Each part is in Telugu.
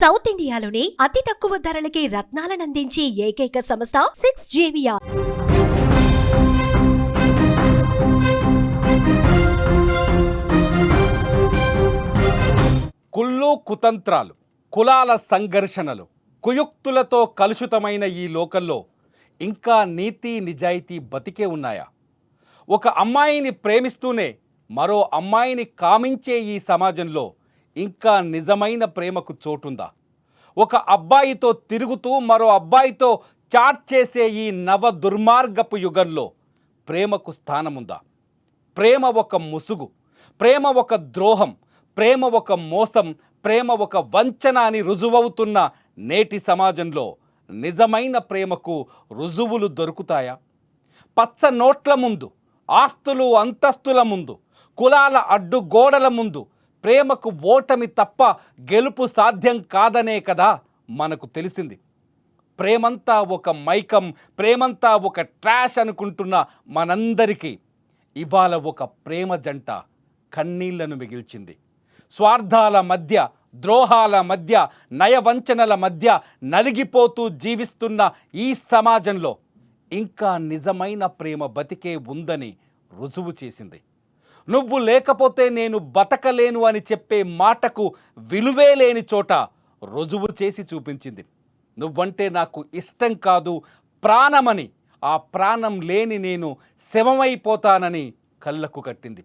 సౌత్ ఇండియాలోని అతి తక్కువ ధరలకి రత్నాలనందించే ఏకైక సంస్థ 6JVR. కుళ్ళు కుతంత్రాలు, కులాల సంఘర్షణలు, కుయుక్తులతో కలుషితమైన ఈ లోకంలో ఇంకా నీతి నిజాయితీ బతికే ఉన్నాయా? ఒక అమ్మాయిని ప్రేమిస్తూనే మరో అమ్మాయిని కామించే ఈ సమాజంలో ఇంకా నిజమైన ప్రేమకు చోటుందా? ఒక అబ్బాయితో తిరుగుతూ మరో అబ్బాయితో చాట్ చేసే ఈ నవ దుర్మార్గపు యుగంలో ప్రేమకు స్థానముందా? ప్రేమ ఒక ముసుగు, ప్రేమ ఒక ద్రోహం, ప్రేమ ఒక మోసం, ప్రేమ ఒక వంచన అని రుజువవుతున్న నేటి సమాజంలో నిజమైన ప్రేమకు రుజువులు దొరుకుతాయా? పచ్చ నోట్ల ముందు, ఆస్తులు అంతస్తుల ముందు, కులాల అడ్డుగోడల ముందు ప్రేమకు ఓటమి తప్ప గెలుపు సాధ్యం కాదనే కదా మనకు తెలిసింది. ప్రేమంతా ఒక మైకం, ప్రేమంతా ఒక ట్రాష్ అనుకుంటున్న మనందరికీ ఇవాళ ఒక ప్రేమ జంట కన్నీళ్లను మిగిల్చింది. స్వార్థాల మధ్య, ద్రోహాల మధ్య, నయవంచనల మధ్య నలిగిపోతూ జీవిస్తున్న ఈ సమాజంలో ఇంకా నిజమైన ప్రేమ బతికే ఉందని రుజువు చేసింది. నువ్వు లేకపోతే నేను బతకలేను అని చెప్పే మాటకు విలువే లేని చోట రుజువు చేసి చూపించింది. నువ్వంటే నాకు ఇష్టం కాదు, ప్రాణమని, ఆ ప్రాణం లేని నేను శవమైపోతానని కళ్ళకు కట్టింది.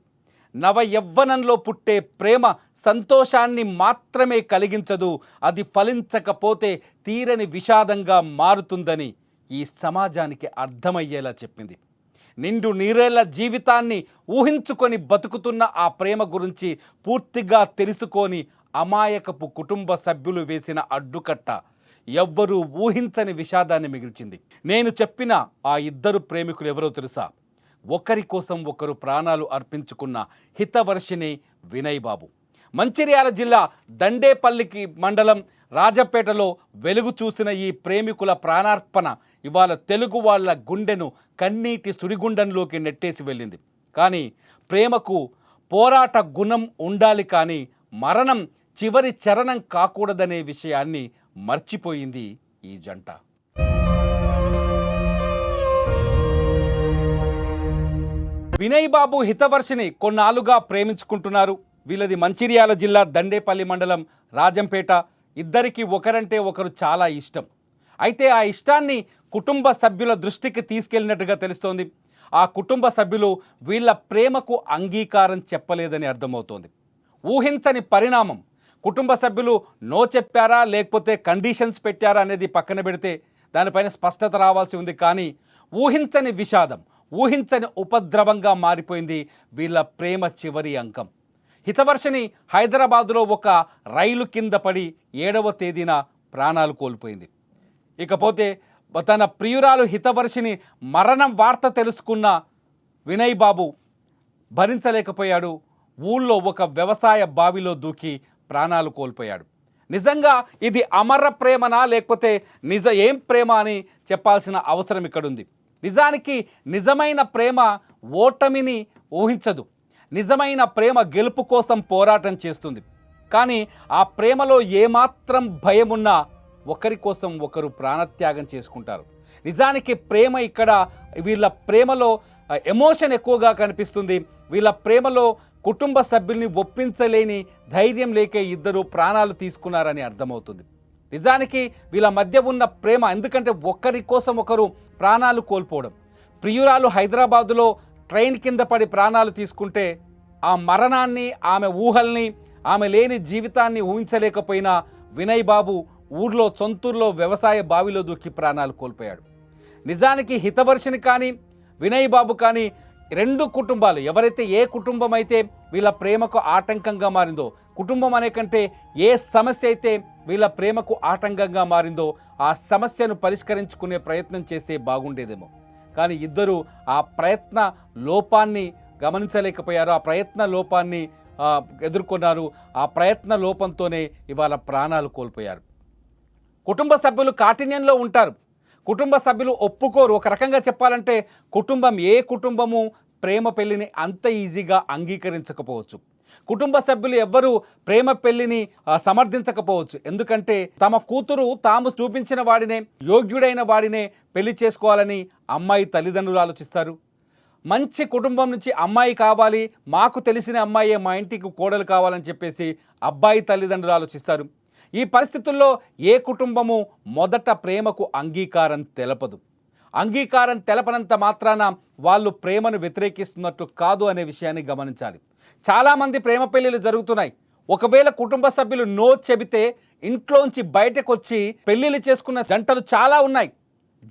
నవ యవ్వనంలో పుట్టే ప్రేమ సంతోషాన్ని మాత్రమే కలిగించదు, అది ఫలించకపోతే తీరని విషాదంగా మారుతుందని ఈ సమాజానికి అర్థమయ్యేలా చెప్పింది. నిండు నీరేళ్ల జీవితాన్ని ఊహించుకొని బతుకుతున్న ఆ ప్రేమ గురించి పూర్తిగా తెలుసుకొని అమాయకపు కుటుంబ సభ్యులు వేసిన అడ్డుకట్ట ఎవ్వరూ ఊహించని విషాదాన్ని మిగిల్చింది. నేను చెప్పిన ఆ ఇద్దరు ప్రేమికులు ఎవరో తెలుసా? ఒకరి కోసం ఒకరు ప్రాణాలు అర్పించుకున్న హితవర్షిణి, వినయ్ బాబు. మంచిర్యాల జిల్లా దండేపల్లికి మండలం రాజపేటలో వెలుగు చూసిన ఈ ప్రేమికుల ప్రాణార్పణ ఇవాళ తెలుగు వాళ్ళ గుండెను కన్నీటి సుడిగుండంలోకి నెట్టేసి వెళ్ళింది. కానీ ప్రేమకు పోరాట గుణం ఉండాలి, కానీ మరణం చివరి చరణం కాకూడదనే విషయాన్ని మర్చిపోయింది ఈ జంట. వినయ్ బాబు, హితవర్షిని కొన్నాళ్ళుగా ప్రేమించుకుంటున్నారు. వీళ్ళది మంచిర్యాల జిల్లా దండేపల్లి మండలం రాజంపేట. ఇద్దరికి ఒకరంటే ఒకరు చాలా ఇష్టం. అయితే ఆ ఇష్టాన్ని కుటుంబ సభ్యుల దృష్టికి తీసుకెళ్ళినట్టుగా తెలుస్తోంది. ఆ కుటుంబ సభ్యులు వీళ్ళ ప్రేమకు అంగీకారం చెప్పలేదని అర్థమవుతోంది. ఊహించని పరిణామం. కుటుంబ సభ్యులు నో చెప్పారా లేకపోతే కండిషన్స్ పెట్టారా అనేది పక్కన పెడితే దానిపైన స్పష్టత రావాల్సి ఉంది. కానీ ఊహించని విషాదం, ఊహించని ఉపద్రవంగా మారిపోయింది వీళ్ళ ప్రేమ చివరి అంకం. హితవర్షిణి హైదరాబాదులో ఒక రైలు కింద పడి 7వ తేదీన ప్రాణాలు కోల్పోయింది. ఇకపోతే తన ప్రియురాలు హితవర్షిణి మరణం వార్త తెలుసుకున్న వినయ్ బాబు భరించలేకపోయాడు. ఊళ్ళో ఒక వ్యవసాయ బావిలో దూకి ప్రాణాలు కోల్పోయాడు. నిజంగా ఇది అమర ప్రేమనా లేకపోతే ఏం ప్రేమ అని చెప్పాల్సిన అవసరం ఇక్కడుంది. నిజానికి నిజమైన ప్రేమ ఓటమిని ఊహించదు. నిజమైన ప్రేమ గెలుపు కోసం పోరాటం చేస్తుంది. కానీ ఆ ప్రేమలో ఏమాత్రం భయమున్నా ఒకరి కోసం ఒకరు ప్రాణత్యాగం చేసుకుంటారు. నిజానికి ప్రేమ ఇక్కడ వీళ్ళ ప్రేమలో ఎమోషన్ ఎక్కువగా కనిపిస్తుంది. వీళ్ళ ప్రేమలో కుటుంబ సభ్యుల్ని ఒప్పించలేని ధైర్యం లేకే ఇద్దరు ప్రాణాలు తీసుకున్నారని అర్థమవుతుంది. నిజానికి వీళ్ళ మధ్య ఉన్న ప్రేమ, ఎందుకంటే ఒకరి కోసం ఒకరు ప్రాణాలు కోల్పోవడం. ప్రియురాలు హైదరాబాదులో ట్రైన్ కింద పడి ప్రాణాలు తీసుకుంటే ఆ మరణాన్ని, ఆమె ఊహల్ని, ఆమె లేని జీవితాన్ని ఊహించలేకపోయినా వినయ్ బాబు ఊర్లో సొంతూరులో వ్యవసాయ బావిలో దూకి ప్రాణాలు కోల్పోయాడు. నిజానికి హితవర్షిని కానీ వినయ్ బాబు కానీ రెండు కుటుంబాలు, ఎవరైతే ఏ కుటుంబం అయితే వీళ్ళ ప్రేమకు ఆటంకంగా మారిందో, కుటుంబం అనే కంటే ఏ సమస్య అయితే వీళ్ళ ప్రేమకు ఆటంకంగా మారిందో ఆ సమస్యను పరిష్కరించుకునే ప్రయత్నం చేస్తే బాగుండేదేమో. కానీ ఇద్దరు ఆ ప్రయత్న లోపాన్ని గమనించలేకపోయారు. ఆ ప్రయత్న లోపాన్ని ఎదుర్కొన్నారు. ఆ ప్రయత్న లోపంతోనే ఇవాళ ప్రాణాలు కోల్పోయారు. కుటుంబ సభ్యులు కాఠిన్యంలో ఉంటారు. కుటుంబ సభ్యులు ఒప్పుకోరు. ఒక రకంగా చెప్పాలంటే కుటుంబం, ఏ కుటుంబము ప్రేమ పెళ్లిని అంత ఈజీగా అంగీకరించకపోవచ్చు. కుటుంబ సభ్యులు ఎవ్వరూ ప్రేమ పెళ్లిని సమర్థించకపోవచ్చు. ఎందుకంటే తమ కూతురు తాము చూపించిన వాడినే, యోగ్యుడైన వాడినే పెళ్లి చేసుకోవాలని అమ్మాయి తల్లిదండ్రులు ఆలోచిస్తారు. మంచి కుటుంబం నుంచి అమ్మాయి కావాలి, మాకు తెలిసిన అమ్మాయే మా ఇంటికి కోడలు కావాలని చెప్పేసి అబ్బాయి తల్లిదండ్రులు ఆలోచిస్తారు. ఈ పరిస్థితుల్లో ఏ కుటుంబము మొదట ప్రేమకు అంగీకారం తెలపదు. అంగీకారం తెలపనంత మాత్రాన వాళ్ళు ప్రేమను వ్యతిరేకిస్తున్నట్టు కాదు అనే విషయాన్ని గమనించాలి. చాలామంది ప్రేమ పెళ్ళిళ్ళు జరుగుతున్నాయి. ఒకవేళ కుటుంబ సభ్యులు నో చెబితే ఇంట్లోంచి బయటకు వచ్చి పెళ్ళిళ్ళు చేసుకున్న జంటలు చాలా ఉన్నాయి.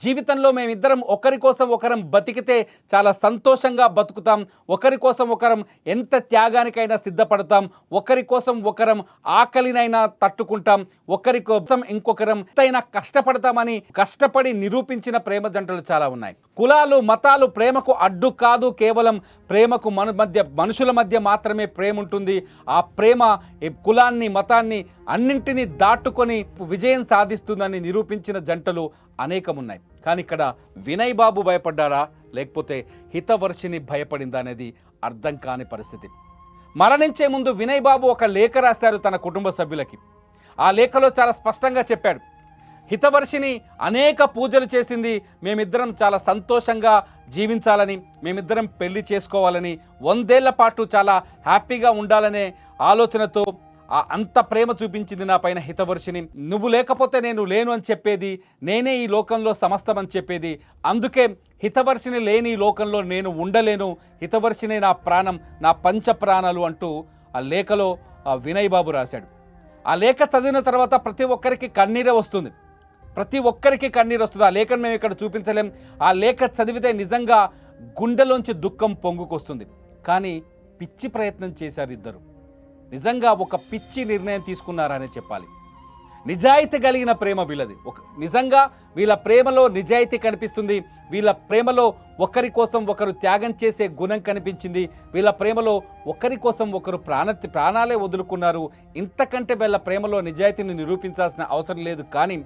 జీవితంలో మేమిద్దరం ఒకరి కోసం ఒకరం బతికితే చాలా సంతోషంగా బతుకుతాం, ఒకరి కోసం ఒకరం ఎంత త్యాగానికైనా సిద్ధపడతాం, ఒకరి కోసం ఒకరం ఆకలినైనా తట్టుకుంటాం, ఒకరి కోసం ఇంకొకరం ఎంతైనా కష్టపడతామని కష్టపడి నిరూపించిన ప్రేమ జంటలు చాలా ఉన్నాయి. కులాలు మతాలు ప్రేమకు అడ్డు కాదు, కేవలం ప్రేమకు మనుషుల మధ్య మాత్రమే ప్రేమ ఉంటుంది. ఆ ప్రేమ కులాన్ని మతాన్ని అన్నింటినీ దాటుకొని విజయం సాధిస్తుందని నిరూపించిన జంటలు అనేకమున్నాయి. కానీ ఇక్కడ వినయ్ బాబు భయపడ్డారా లేకపోతే హితవర్షిని భయపడిందా అనేది అర్థం కాని పరిస్థితి. మరణించే ముందు వినయ్ బాబు ఒక లేఖ రాశారు తన కుటుంబ సభ్యులకి. ఆ లేఖలో చాలా స్పష్టంగా చెప్పాడు, హితవర్షిని అనేక పూజలు చేసింది, మేమిద్దరం చాలా సంతోషంగా జీవించాలని, మేమిద్దరం పెళ్లి చేసుకోవాలని, 100 ఏళ్ల పాటు చాలా హ్యాపీగా ఉండాలనే ఆలోచనతో అంత ప్రేమ చూపించింది నా పైన హితవర్షిని. నువ్వు లేకపోతే నేను లేను అని చెప్పేది, నేనే ఈ లోకంలో సమస్తం అని చెప్పేది. అందుకే హితవర్షిని లేని ఈ లోకంలో నేను ఉండలేను, హితవర్షిని నా ప్రాణం, నా పంచ ప్రాణాలు అంటూ ఆ లేఖలో వినయ్ బాబు రాశాడు. ఆ లేఖ చదివిన తర్వాత ప్రతి ఒక్కరికి కన్నీరే వస్తుంది. ప్రతి ఒక్కరికి కన్నీరు వస్తుంది. ఆ లేఖను మేము ఇక్కడ చూపించలేం. ఆ లేఖ చదివితే నిజంగా గుండెలోంచి దుఃఖం పొంగుకొస్తుంది. కానీ పిచ్చి ప్రయత్నం చేశారు ఇద్దరు. నిజంగా ఒక పిచ్చి నిర్ణయం తీసుకున్నారని చెప్పాలి. నిజాయితీ కలిగిన ప్రేమ వీళ్ళది. నిజంగా వీళ్ళ ప్రేమలో నిజాయితీ కనిపిస్తుంది. వీళ్ళ ప్రేమలో ఒకరి కోసం ఒకరు త్యాగం చేసే గుణం కనిపించింది. వీళ్ళ ప్రేమలో ఒకరి కోసం ఒకరు ప్రాణాలే వదులుకున్నారు. ఇంతకంటే వీళ్ళ ప్రేమలో నిజాయితీని నిరూపించాల్సిన అవసరం లేదు. కానీ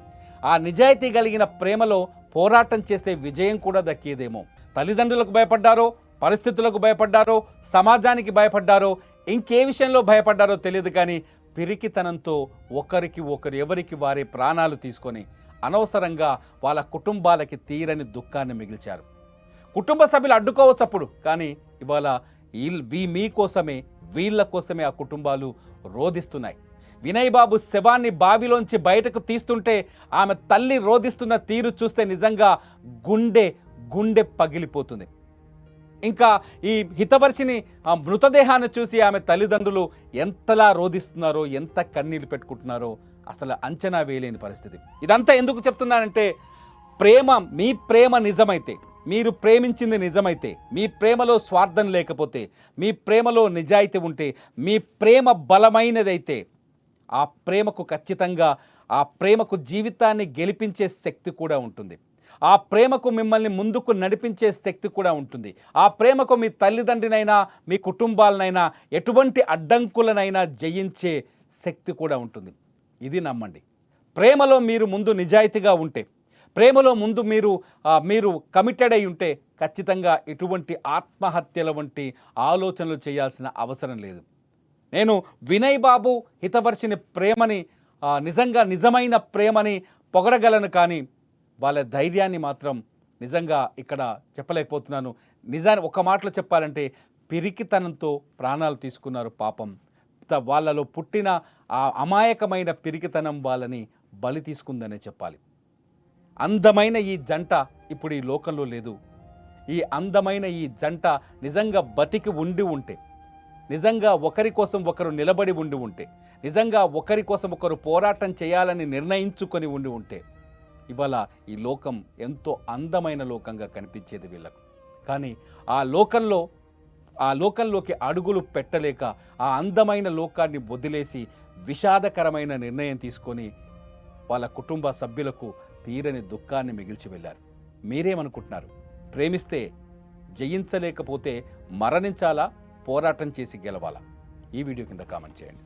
ఆ నిజాయితీ కలిగిన ప్రేమలో పోరాటం చేసే విజయం కూడా దక్కేదేమో. తల్లిదండ్రులకు భయపడ్డారో, పరిస్థితులకు భయపడ్డారో, సమాజానికి భయపడ్డారో, ఇంకే విషయంలో భయపడ్డారో తెలియదు. కానీ పిరికితనంతో ఒకరికి ఒకరు ఎవరికి వారే ప్రాణాలు తీసుకొని అనవసరంగా వాళ్ళ కుటుంబాలకి తీరని దుఃఖాన్ని మిగిల్చారు. కుటుంబ సభ్యులు అడ్డుకోవచ్చు అప్పుడు, కానీ ఇవాళ మీకోసమే వీళ్ళ కోసమే ఆ కుటుంబాలు రోధిస్తున్నాయి. వినయ్ బాబు శవాన్ని బావిలోంచి బయటకు తీస్తుంటే ఆమె తల్లి రోధిస్తున్న తీరు చూస్తే నిజంగా గుండె పగిలిపోతుంది. ఇంకా ఈ హితవర్షిని మృతదేహాన్ని చూసి ఆమె తల్లిదండ్రులు ఎంతలా రోధిస్తున్నారో, ఎంత కన్నీళ్లు పెట్టుకుంటున్నారో అసలు అంచనా వేయలేని పరిస్థితి. ఇదంతా ఎందుకు చెప్తున్నానంటే, మీ ప్రేమ నిజమైతే, మీరు ప్రేమించింది నిజమైతే, మీ ప్రేమలో స్వార్థం లేకపోతే, మీ ప్రేమలో నిజాయితీ ఉంటే, మీ ప్రేమ బలమైనదైతే ఆ ప్రేమకు ఖచ్చితంగా ఆ ప్రేమకు జీవితాన్ని గెలిపించే శక్తి కూడా ఉంటుంది. ఆ ప్రేమకు మిమ్మల్ని ముందుకు నడిపించే శక్తి కూడా ఉంటుంది. ఆ ప్రేమకు మీ తల్లిదండ్రినైనా మీ కుటుంబాలనైనా ఎటువంటి అడ్డంకులనైనా జయించే శక్తి కూడా ఉంటుంది. ఇది నమ్మండి. ప్రేమలో మీరు ముందు నిజాయితీగా ఉంటే, ప్రేమలో ముందు మీరు కమిటెడ్ అయి ఉంటే ఖచ్చితంగా ఎటువంటి ఆత్మహత్యల వంటి ఆలోచనలు చేయాల్సిన అవసరం లేదు. నేను వినయ్ బాబు హితవర్షిని ప్రేమని నిజంగా నిజమైన ప్రేమని పొగడగలను, కానీ వాళ్ళ ధైర్యాన్ని మాత్రం నిజంగా ఇక్కడ చెప్పలేకపోతున్నాను. నిజాన్ని ఒక మాటలో చెప్పాలంటే పిరికితనంతో ప్రాణాలు తీసుకున్నారు పాపం. వాళ్ళలో పుట్టిన ఆ అమాయకమైన పిరికితనం వాళ్ళని బలి తీసుకుందనే చెప్పాలి. అందమైన ఈ జంట ఇప్పుడు ఈ లోకంలో లేదు. ఈ అందమైన ఈ జంట నిజంగా బతికి ఉంటే, నిజంగా ఒకరి కోసం ఒకరు నిలబడి ఉంటే, నిజంగా ఒకరి కోసం ఒకరు పోరాటం చేయాలని నిర్ణయించుకొని ఉంటే ఇవాళ ఈ లోకం ఎంతో అందమైన లోకంగా కనిపించేది వీళ్ళకు. కానీ ఆ లోకంలోకి అడుగులు పెట్టలేక ఆ అందమైన లోకాన్ని వదిలేసి విషాదకరమైన నిర్ణయం తీసుకొని వాళ్ళ కుటుంబ సభ్యులకు తీరని దుఃఖాన్ని మిగిల్చి వెళ్ళారు. మీరేమనుకుంటున్నారు? ప్రేమిస్తే జయించలేకపోతే మరణించాలా, పోరాటం చేసి గెలవాలా? ఈ వీడియో కింద కామెంట్ చేయండి.